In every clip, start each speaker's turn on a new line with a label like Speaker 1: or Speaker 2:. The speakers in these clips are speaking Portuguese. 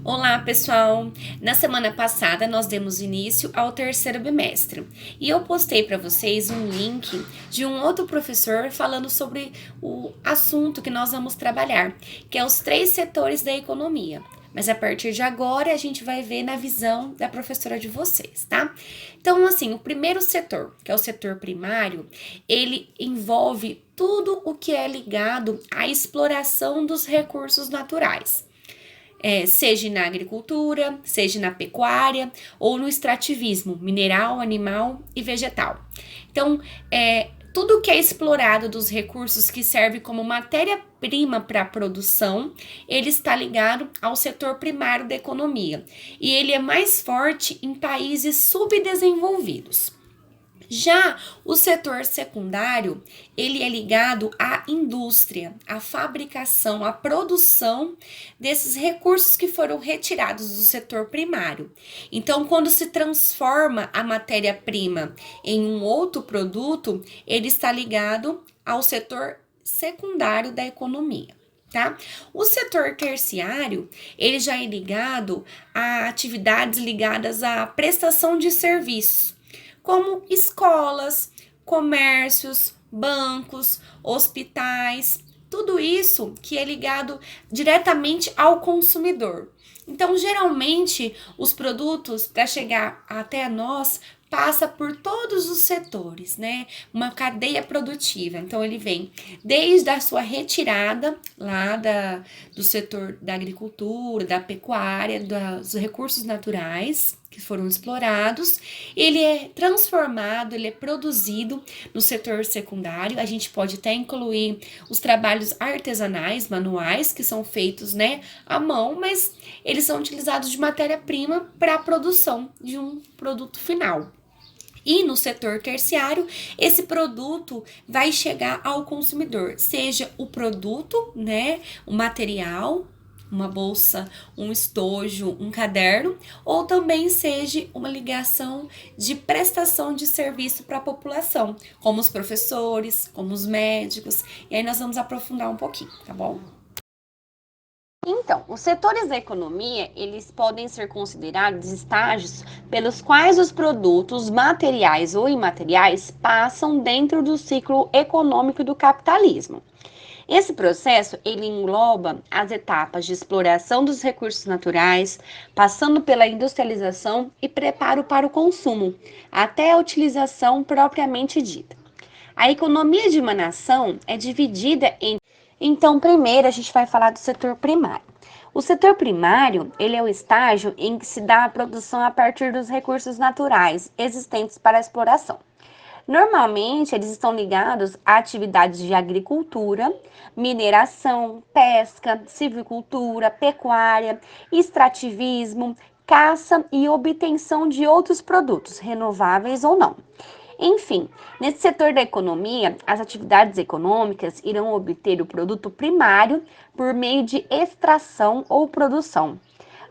Speaker 1: Olá, pessoal! Na semana passada nós demos início ao terceiro bimestre e eu postei para vocês um link de um outro professor falando sobre o assunto que nós vamos trabalhar, que é os três setores da economia. Mas a partir de agora a gente vai ver na visão da professora de vocês, tá? Então, assim, o primeiro setor, que é o setor primário, ele envolve tudo o que é ligado à exploração dos recursos naturais. Seja na agricultura, seja na pecuária ou no extrativismo mineral, animal e vegetal. Então, tudo que é explorado dos recursos que serve como matéria-prima para a produção, ele está ligado ao setor primário da economia. E ele é mais forte em países subdesenvolvidos. Já o setor secundário, ele é ligado à indústria, à fabricação, à produção desses recursos que foram retirados do setor primário. Então, quando se transforma a matéria-prima em um outro produto, ele está ligado ao setor secundário da economia. Tá? O setor terciário, ele já é ligado a atividades ligadas à prestação de serviços, como escolas, comércios, bancos, hospitais, tudo isso que é ligado diretamente ao consumidor. Então, geralmente, os produtos para chegar até nós passa por todos os setores, né? Uma cadeia produtiva. Então, ele vem desde a sua retirada lá do setor da agricultura, da pecuária, dos recursos naturais que foram explorados, ele é transformado, ele é produzido no setor secundário. A gente pode até incluir os trabalhos artesanais, manuais, que são feitos, né, à mão, mas eles são utilizados de matéria-prima para a produção de um produto final. E no setor terciário, esse produto vai chegar ao consumidor, seja o produto, né, o material, uma bolsa, um estojo, um caderno, ou também seja uma ligação de prestação de serviço para a população, como os professores, como os médicos, e aí nós vamos aprofundar um pouquinho, tá bom? Então, os setores da economia, eles podem ser considerados estágios pelos quais os produtos materiais ou imateriais passam dentro do ciclo econômico do capitalismo. Esse processo, ele engloba as etapas de exploração dos recursos naturais, passando pela industrialização e preparo para o consumo, até a utilização propriamente dita. A economia de uma nação é dividida em... Então, primeiro a gente vai falar do setor primário. O setor primário, ele é o estágio em que se dá a produção a partir dos recursos naturais existentes para a exploração. Normalmente, eles estão ligados a atividades de agricultura, mineração, pesca, silvicultura, pecuária, extrativismo, caça e obtenção de outros produtos, renováveis ou não. Enfim, nesse setor da economia, as atividades econômicas irão obter o produto primário por meio de extração ou produção.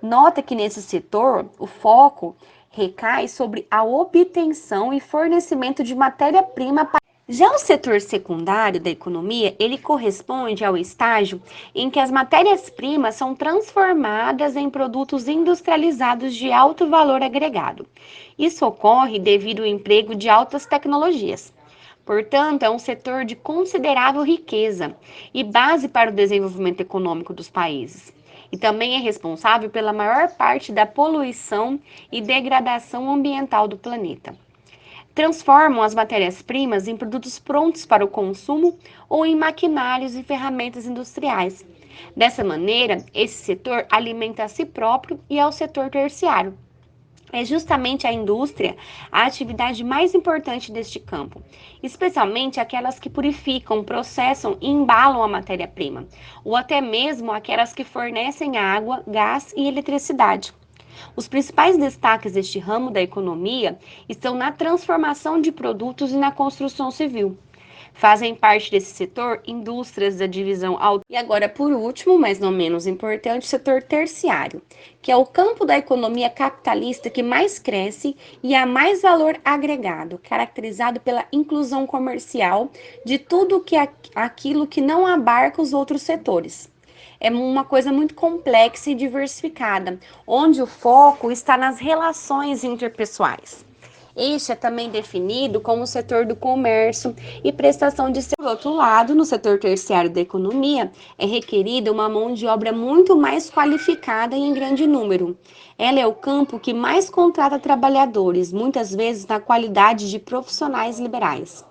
Speaker 1: Nota que nesse setor, o foco recai sobre a obtenção e fornecimento de matéria-prima. Já o setor secundário da economia, ele corresponde ao estágio em que as matérias-primas são transformadas em produtos industrializados de alto valor agregado. Isso ocorre devido ao emprego de altas tecnologias. Portanto, é um setor de considerável riqueza e base para o desenvolvimento econômico dos países. E também é responsável pela maior parte da poluição e degradação ambiental do planeta. Transformam as matérias-primas em produtos prontos para o consumo ou em maquinários e ferramentas industriais. Dessa maneira, esse setor alimenta a si próprio e ao setor terciário. É justamente a indústria a atividade mais importante deste campo, especialmente aquelas que purificam, processam e embalam a matéria-prima, ou até mesmo aquelas que fornecem água, gás e eletricidade. Os principais destaques deste ramo da economia estão na transformação de produtos e na construção civil. Fazem parte desse setor indústrias da divisão auto. E agora, por último, mas não menos importante, o setor terciário, que é o campo da economia capitalista que mais cresce e há mais valor agregado, caracterizado pela inclusão comercial de tudo aquilo que não abarca os outros setores.
Speaker 2: é uma coisa muito complexa e diversificada, onde o foco está nas relações interpessoais. Este é também definido como o setor do comércio e prestação de serviços. Por outro lado, no setor terciário da economia, é requerida uma mão de obra muito mais qualificada e em grande número. Ela é o campo que mais contrata trabalhadores, muitas vezes na qualidade de profissionais liberais.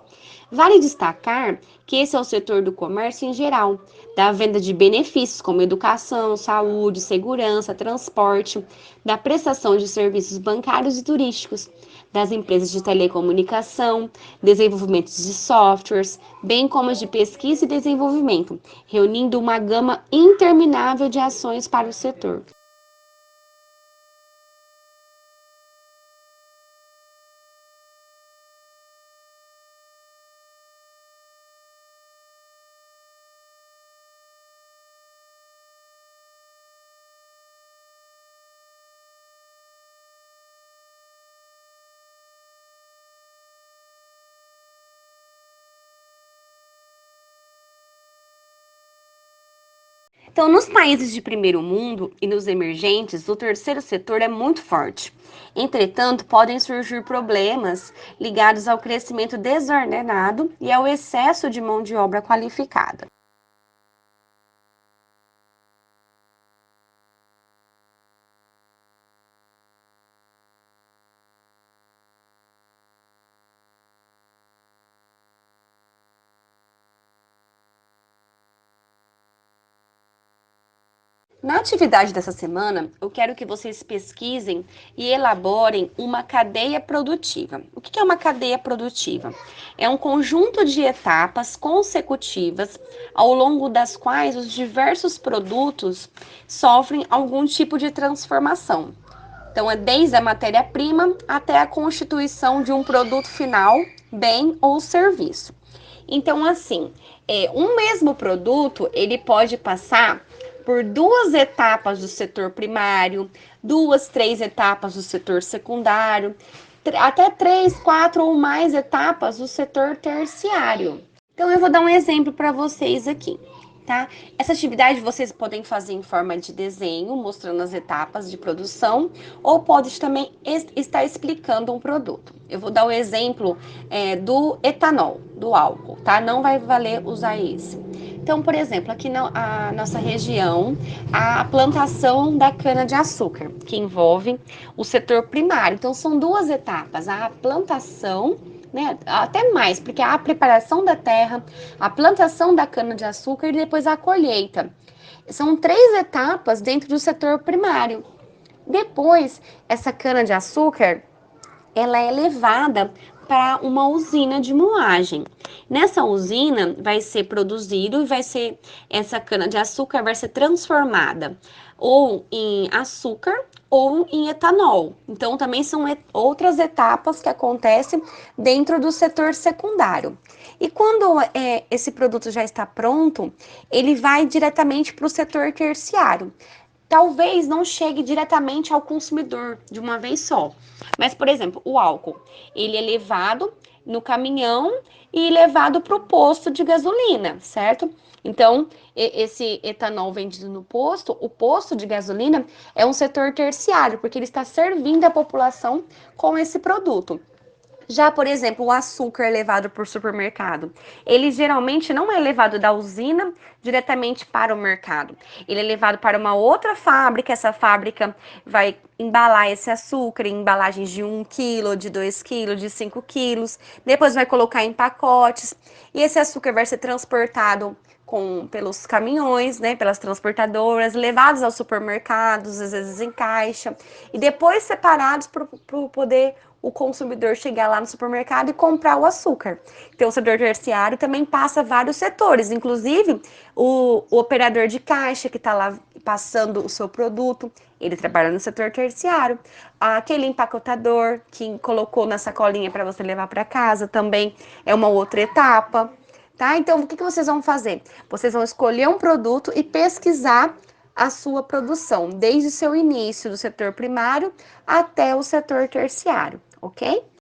Speaker 2: Vale destacar que esse é o setor do comércio em geral, da venda de benefícios como educação, saúde, segurança, transporte, da prestação de serviços bancários e turísticos, das empresas de telecomunicação, desenvolvimento de softwares, bem como as de pesquisa e desenvolvimento, reunindo uma gama interminável de ações para o setor. Então, nos países de primeiro mundo e nos emergentes, o terceiro setor é muito forte. Entretanto, podem surgir problemas ligados ao crescimento desordenado e ao excesso de mão de obra qualificada. Na atividade dessa semana, eu quero que vocês pesquisem e elaborem uma cadeia produtiva. O que é uma cadeia produtiva? É um conjunto de etapas consecutivas ao longo das quais os diversos produtos sofrem algum tipo de transformação. Então, é desde a matéria-prima até a constituição de um produto final, bem ou serviço. Então, assim, um mesmo produto, ele pode passar por duas etapas do setor primário, duas, três etapas do setor secundário, até três, quatro ou mais etapas do setor terciário. Então, eu vou dar um exemplo para vocês aqui, tá? Essa atividade vocês podem fazer em forma de desenho, mostrando as etapas de produção, ou pode também estar explicando um produto. Eu vou dar o exemplo do etanol, do álcool, tá? Não vai valer usar esse. Então, por exemplo, aqui na nossa região, a plantação da cana-de-açúcar, que envolve o setor primário. Então, são duas etapas, a plantação, né, até mais, porque há a preparação da terra, a plantação da cana-de-açúcar e depois a colheita. São três etapas dentro do setor primário. Depois, essa cana-de-açúcar, ela é levada para uma usina de moagem. Nessa usina vai ser produzido e vai ser essa cana de açúcar vai ser transformada ou em açúcar ou em etanol. Então também são outras etapas que acontecem dentro do setor secundário. E quando esse produto já está pronto, ele vai diretamente para o setor terciário. Talvez não chegue diretamente ao consumidor de uma vez só. Mas, por exemplo, o álcool, ele é levado no caminhão e levado para o posto de gasolina, certo? Então, esse etanol vendido no posto, o posto de gasolina é um setor terciário, porque ele está servindo a população com esse produto. Já, por exemplo, o açúcar levado por supermercado, ele geralmente não é levado da usina diretamente para o mercado. Ele é levado para uma outra fábrica, essa fábrica vai embalar esse açúcar em embalagens de 1 quilo, de 2 quilos, de 5 quilos, depois vai colocar em pacotes, e esse açúcar vai ser transportado pelos caminhões, né, pelas transportadoras, levados aos supermercados, às vezes em caixa, e depois separados para poder o consumidor chegar lá no supermercado e comprar o açúcar. Então, o setor terciário também passa vários setores, inclusive o operador de caixa que está lá passando o seu produto, ele trabalha no setor terciário. Aquele empacotador que colocou na sacolinha para você levar para casa também é uma outra etapa. Tá? Então, o que vocês vão fazer? Vocês vão escolher um produto e pesquisar a sua produção, desde o seu início do setor primário até o setor terciário, ok?